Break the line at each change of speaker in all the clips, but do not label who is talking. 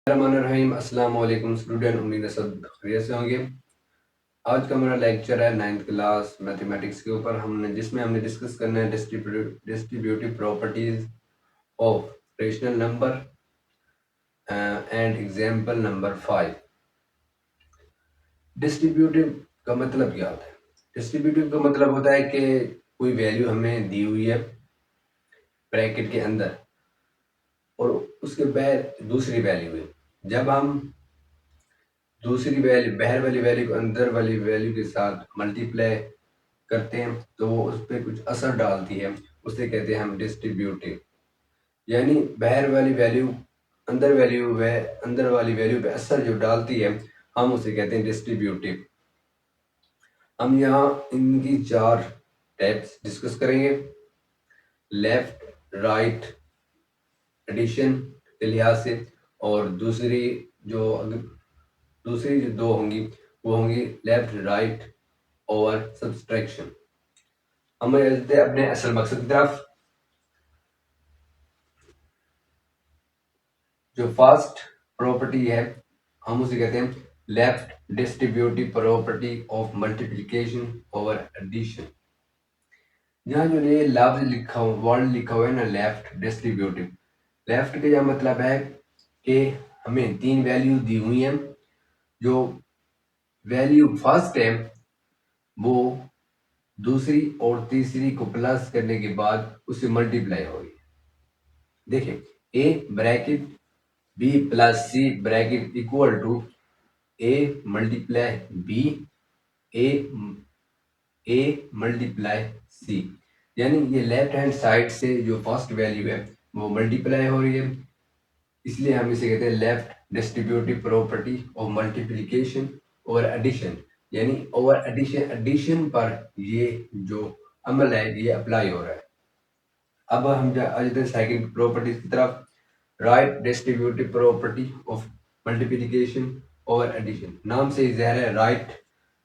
रहीम अस्सलाम वालेकुम स्टूडेंट, उम्मीद है सब खैरियत से होंगे। आज का मेरा लेक्चर है 9th क्लास मैथमेटिक्स के ऊपर जिसमें हमने डिस्कस करना है distributive properties of rational number and example number 5। Distributive का मतलब क्या होता है? डिस्ट्रीब्यूटिव का मतलब होता है कि कोई वैल्यू हमें दी हुई है ब्रैकेट के अंदर और उसके बाद दूसरी वैल्यू है। जब हम दूसरी वैल्यू बाहर वाली वैल्यू को अंदर वाली वैल्यू के साथ मल्टीप्लाई करते हैं तो वो उस पर कुछ असर डालती है, उसे कहते हैं हम डिस्ट्रीब्यूटिव। यानी बाहर वाली वैल्यू अंदर वाली वैल्यू पे असर जो डालती है हम उसे कहते हैं डिस्ट्रीब्यूटिव। हम यहाँ इनकी 4 टाइप्स डिस्कस करेंगे। लेफ्ट राइट एडिशन के लिहाज से, और दूसरी जो दो होंगी वो होंगी लेफ्ट राइट और सब्सट्रैक्शन। हम चलते हैं अपने असल मकसद की तरफ। जो फर्स्ट प्रॉपर्टी है हम उसे कहते हैं left distributive property of multiplication over addition. यहाँ जो ये लफ्ज लिखा हुआ वर्ड लिखा हुआ है ना, लेफ्ट डिस्ट्रीब्यूटिव, लेफ्ट का यह मतलब है कि हमें 3 वैल्यू दी हुई हैं। जो वैल्यू फर्स्ट है वो दूसरी और तीसरी को प्लस करने के बाद उससे मल्टीप्लाई होगी। देखिए A bracket B plus C bracket equal to A multiply B A A multiply C. यानी ये लेफ्ट हैंड साइड से जो फर्स्ट वैल्यू है वो मल्टीप्लाई हो रही है, इसलिए हम इसे कहते हैं left distributive property of multiplication over addition. यानी ओवर एडिशन पर ये जो अमल है ये अप्लाई हो रहा है। अब हम आ जाते हैं सेकंड प्रॉपर्टी की तरफ, right distributive property of multiplication over addition. नाम से ही ज़ाहिर है राइट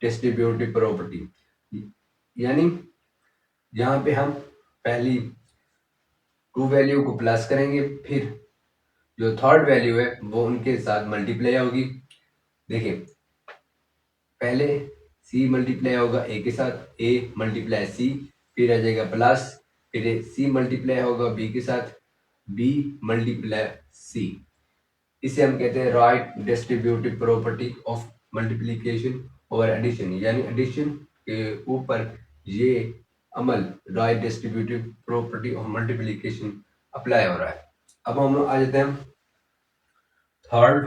डिस्ट्रीब्यूटिव प्रॉपर्टी, यानी यहाँ पे हम पहली 2 वैल्यू को प्लस करेंगे, फिर जो थर्ड वैल्यू है वो उनके साथ मल्टीप्लाई होगी। देखिए पहले सी मल्टीप्लाई होगा ए के साथ, ए मल्टीप्लाई सी, फिर आ जाएगा प्लस, फिर सी मल्टीप्लाई होगा बी के साथ, बी मल्टीप्लाई सी। इसे हम कहते हैं right distributive property of multiplication और एडिशन। यानी एडिशन के ऊपर ये अमल right distributive property of multiplication apply हो रहा है। अब हम आ जाते हैं थर्ड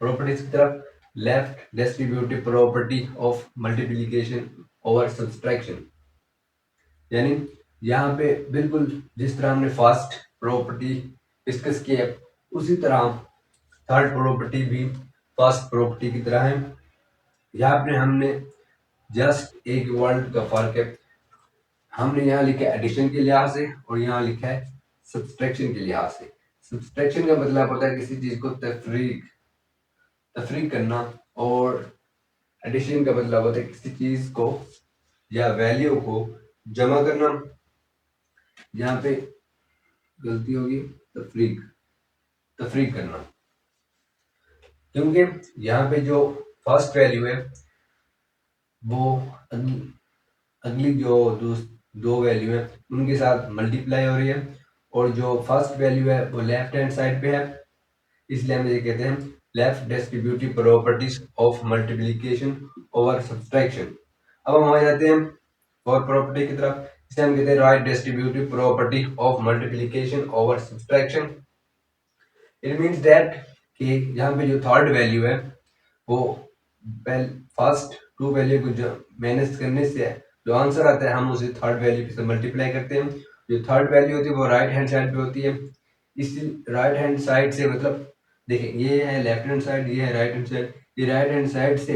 प्रॉपर्टीज की तरफ, left distributive property of multiplication over subtraction. यानी यहाँ पे बिल्कुल जिस तरह हमने फर्स्ट प्रॉपर्टी डिस्कस किया उसी तरह थर्ड प्रॉपर्टी भी फर्स्ट प्रॉपर्टी की तरह है। यहाँ पे हमने जस्ट एक वर्ड का फर्क है, हमने यहाँ लिखा है एडिशन के लिहाज से और यहाँ लिखा है सब्सट्रैक्शन के लिहाज से। सब्सट्रैक्शन का मतलब होता है किसी चीज को तफरीक करना, और एडिशन का मतलब होता है किसी चीज को या वैल्यू को जमा करना। यहाँ पे गलती होगी, तफरीक करना, क्योंकि यहाँ पे जो फर्स्ट वैल्यू है वो अगली जो दो वैल्यू है उनके साथ मल्टीप्लाई हो रही है, और जो फर्स्ट वैल्यू है वो लेफ्ट हैंड साइड पे है, इसलिए हम ये कहते हैं left distributive properties of multiplication over subtraction. अब हम आ जाते हैं और प्रॉपर्टी की तरफ, इसे हम कहते हैं right distributive property of multiplication over subtraction. It means that कि यहाँ पे जो थर्ड वैल्यू है वो फर्स्ट 2 वैल्यू को जो माइनस करने से जो आंसर आता है हम उसे थर्ड वैल्यू से मल्टीप्लाई करते हैं। जो थर्ड वैल्यू होती है वो राइट हैंड साइड पे होती है। इस राइट हैंड साइड से मतलब देखिए ये है लेफ्ट हैंड साइड, ये है राइट हैंड साइड, ये राइट हैंड साइड से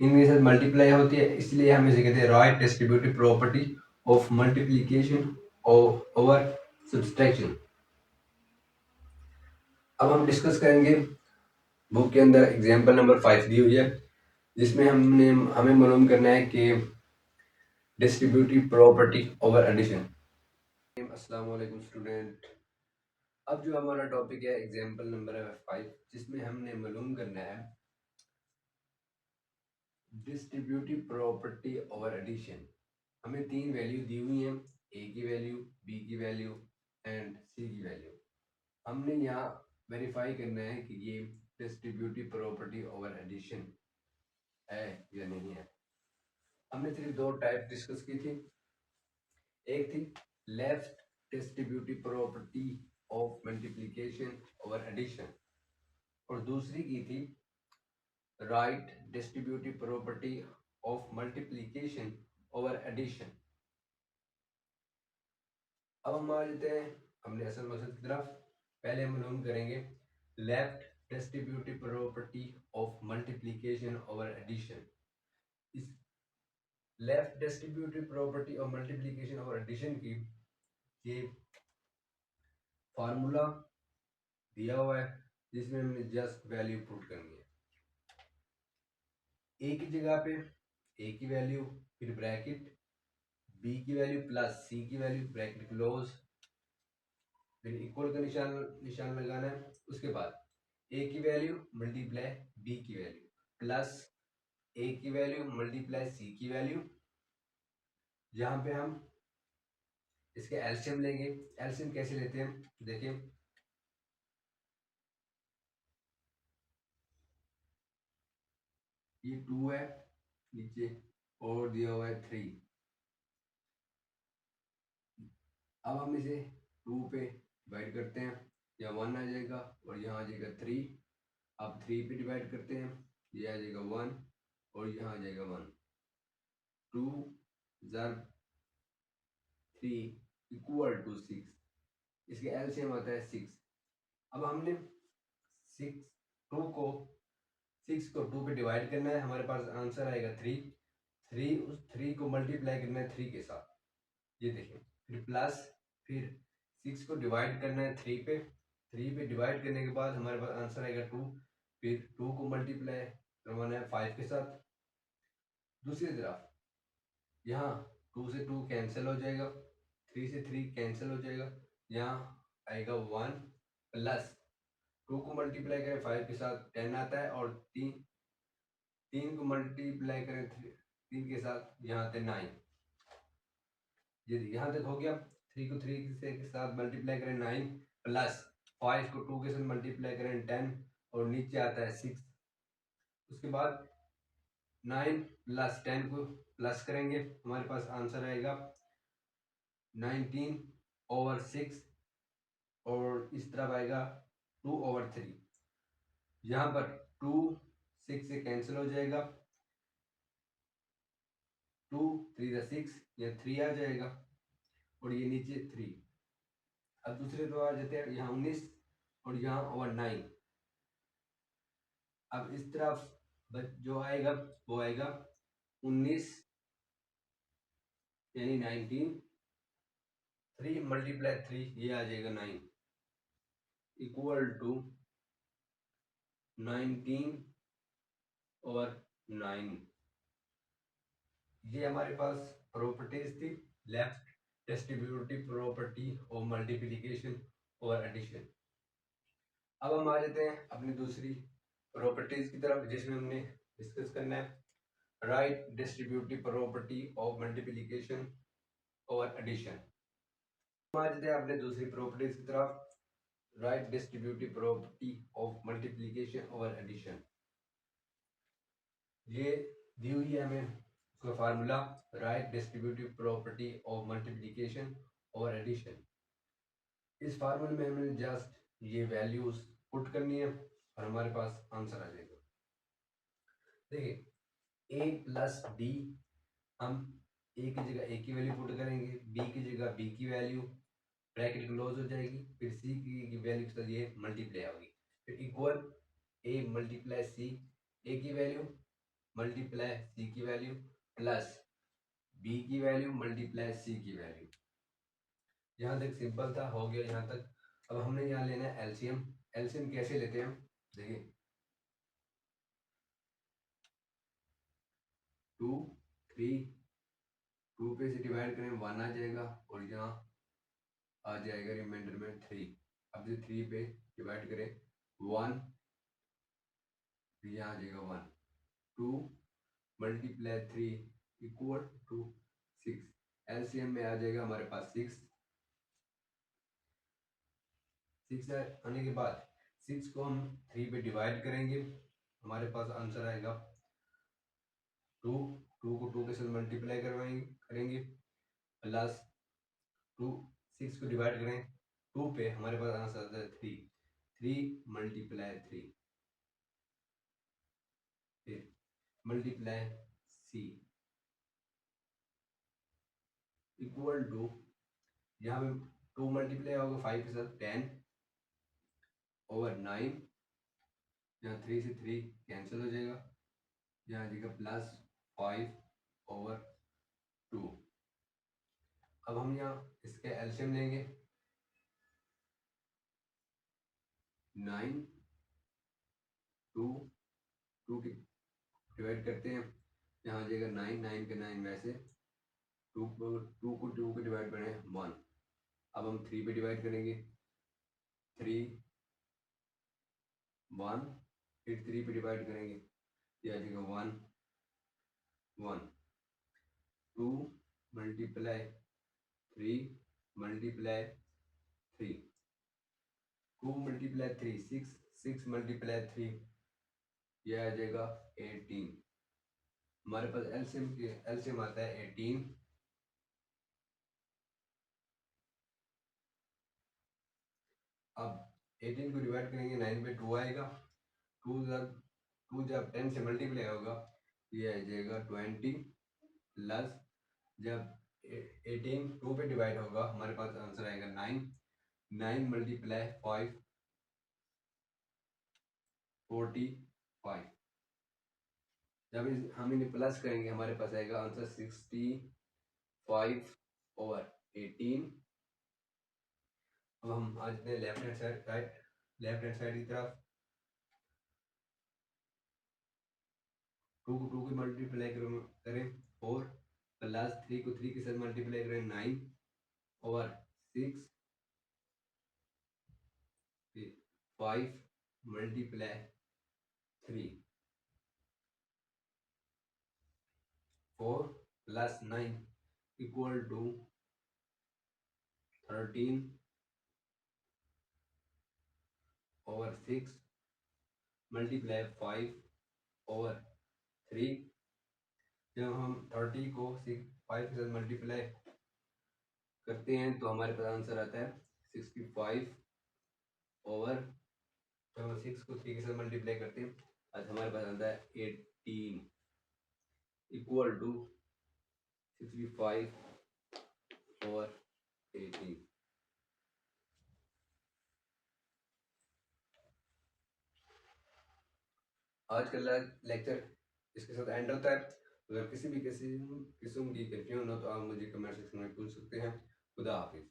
इनके साथ मल्टीप्लाई होती है, इसलिए हम इसे कहते हैं right distributive property of multiplication over subtraction. अब हम डिस्कस करेंगे बुक के अंदर एग्जांपल नंबर 5 दी हुई है, जिसमें हमें मालूम करना है कि डिस्ट्रीब्यूटिव प्रॉपर्टी ओवर एडिशन। अस्सलाम वालेकुम स्टूडेंट, अब जो हमारा टॉपिक है एग्जाम्पल नंबर है 5, जिसमें हमने मालूम करना है डिस्ट्रीब्यूटिव प्रॉपर्टी ओवर एडिशन। हमें तीन वैल्यू दी हुई हैं, ए की वैल्यू, बी की वैल्यू एंड सी की वैल्यू। हमने यहाँ वेरीफाई करना है कि ये डिस्ट्रीब्यूटिव प्रॉपर्टी ओवर एडिशन है या नहीं है। हमने सिर्फ दो टाइप डिस्कस की थी। एक थी left distributive property of multiplication over addition और दूसरी की थी right distributive property of multiplication over addition. अब हम आ जाते हैं अपने असल मकसद की तरफ। पहले हम मालूम करेंगे left distributive property of multiplication over addition. इस left distributive property of multiplication over addition की ये फार्मूला दिया हुआ है, जिसमें हमने जस्ट वैल्यू पुट करनी है। ए की जगह पे ए की वैल्यू, फिर ब्रैकेट बी की वैल्यू प्लस सी की वैल्यू, ब्रैकेट क्लोज, फिर इक्वल का निशान निशान लगाना है। उसके बाद ए की वैल्यू मल्टीप्लाई बी की वैल्यू प्लस ए की वैल्यू मल्टीप्लाई सी की वैल्यू। जहां पे हम इसके एलसीएम लेंगे। एलसीएम कैसे लेते हैं देखिए, ये 2 है नीचे और दिया हुआ है 3। अब हम इसे 2 पे डिवाइड करते हैं, यहाँ 1 आ जाएगा और यहाँ आ जाएगा 3। अब 3 पे डिवाइड करते हैं, ये आ जाएगा 1 और यहाँ आ जाएगा 1। 2 ज़र 3 इक्वल टू 6। इसके एलसीएम आता है 6। अब हमने 6 2 को 6 को 2 पे डिवाइड करना है, हमारे पास आंसर आएगा 3। 3 उस 3 को मल्टीप्लाई करना है 3 के साथ, ये देखें। फिर प्लस, फिर 6 को डिवाइड करना है 3 पे। 3 पे डिवाइड करने के बाद हमारे पास आंसर आएगा 2। फिर 2 को मल्टीप्लाई करवाना है 5 के साथ। दूसरी तरफ यहाँ 2 से 2 कैंसिल हो जाएगा, 3 से 3 कैंसिल हो जाएगा, यहाँ आएगा 1 प्लस 2 को मल्टीप्लाई करें 5 के साथ 10 आता है और 3 को मल्टीप्लाई करें 3 के साथ, यहाँ आते 9। ये यहाँ तक हो गया। 3 को 3 से के साथ मल्टीप्लाई करें 9 प्लस 5 को 2 के साथ मल्टीप्लाई करें 10 और नीचे आता है 6। उसके बाद 9 प्लस 10 को प्लस करेंगे, हमारे पास आंसर आएगा 19/6 और इस तरफ आएगा 2/3। यहाँ पर 2 6 से कैंसिल हो जाएगा, 2 3 6 या 3 आ जाएगा और ये नीचे 3। अब दूसरे तो आ जाते हैं यहाँ 19 और यहाँ ओवर 9। अब इस तरफ जो आएगा वो आएगा 19 यानी 19। 3 मल्टीप्लाई 3 ये आ जाएगा 9 इक्वल टू 19/9। ये हमारे पास प्रॉपर्टीज थी लेफ्ट डिस्ट्रीब्यूटिव प्रॉपर्टी और मल्टीप्लिकेशन और एडिशन। अब हम आ जाते हैं अपनी दूसरी प्रॉपर्टीज की तरफ, जिसमें हमने डिस्कस करना है right distributive property of multiplication और एडिशन। हम आ जाते हैं अपने दूसरी प्रॉपर्टीज की तरफ, right distributive property of multiplication और एडिशन। ये दी हुई है हमें उसका formula right distributive property of multiplication और एडिशन। इस फार्मूले में हमें जस्ट ये वैल्यूज पुट करनी है और हमारे पास आंसर आ जाएगा। देखिए ए प्लस बी, हम ए की जगह ए की वैल्यू पुट करेंगे, बी की जगह बी की वैल्यू, ब्रैकेट क्लोज हो जाएगी, फिर सी की वैल्यू के साथ ये मल्टीप्लाई होगी, फिर इक्वल ए मल्टीप्लाई सी, ए की वैल्यू मल्टीप्लाई सी की वैल्यू प्लस बी की वैल्यू मल्टीप्लाई सी की वैल्यू। यहाँ तक सिंपल था, हो गया यहाँ तक। अब हमने यहाँ लेना है एलसीएम। एलसीएम कैसे लेते हैं हम देखिए, 2 3 2 पे से डिवाइड करें 1 आ जाएगा और यहाँ आ जाएगा रिमाइंडर में 3। अब अब जो 3 पे डिवाइड करें 1, यहाँ आ जाएगा 1। 2 मल्टीप्लाई 3 इक्वल टू 6। एलसीएम में आ जाएगा हमारे पास 6। 6 आने के बाद 6 को हम 3 पे डिवाइड करेंगे, हमारे पास आंसर आएगा 2। 2 को 2 के साथ मल्टीप्लाई करेंगे प्लस 2। 6 को डिवाइड करें 2 पे, हमारे पास आंसर आता है 3। 3 multiply 3 multiply C equal to, यहाँ पे 2 मल्टीप्लाई होगा 5 के साथ 10 ओवर 9। यहाँ 3 से 3 कैंसिल हो जाएगा, यहाँ आ जाएगा प्लस 5 ओवर 2। अब हम यहाँ इसके एलसीएम लेंगे 9 2 2 की डिवाइड करते हैं, यहाँ आ जाएगा 9 9 के 9 वैसे 2 को 2 के डिवाइड करें 1। अब हम 3 पे डिवाइड करेंगे 3 1, फिर 3 पे डिवाइड करेंगे, ये आ जाएगा 1 1। 2 मल्टीप्लाई 3 मल्टीप्लाई 3, 2 मल्टीप्लाई 3 6, 6 मल्टीप्लाई 3, ये आ जाएगा 18। हमारे पास एलसीएम आता है 18। अब 18 को डिवाइड करेंगे 9 पे 2 आएगा, 2 जब 10 से मल्टीप्लाई होगा ये आ जाएगा 20 प्लस जब 18 2 पे डिवाइड होगा हमारे पास आंसर आएगा 9। 9 मल्टीप्लाई 5 45। जब हम इन्हें प्लस करेंगे हमारे पास आएगा आंसर 65 ओवर 18। अब हम आ जाते हैं लेफ्ट हैंड साइड की तरफ। 2 को 2 की मल्टीप्लाई करें 4 प्लस 3 को 3 के साथ मल्टीप्लाई करें 9 over 6 5 multiply 3 4 plus 9 equal to 13 over 6 multiply 5 over 3। जब हम 30 को 5 के साथ मल्टीप्लाई करते हैं तो हमारे पास आंसर आता है 65 ओवर, जब हम 6 को 3 के साथ मल्टीप्लाई करते हैं आज हमारे पास आता है 18 इक्वल टू 65 ओवर 18। आज का लेक्चर इसके साथ एंड होता है। अगर किसी भी किस्म की कंफ्यूजन हो तो आप मुझे कमेंट सेक्शन में पूछ सकते हैं। खुदा हाफिज।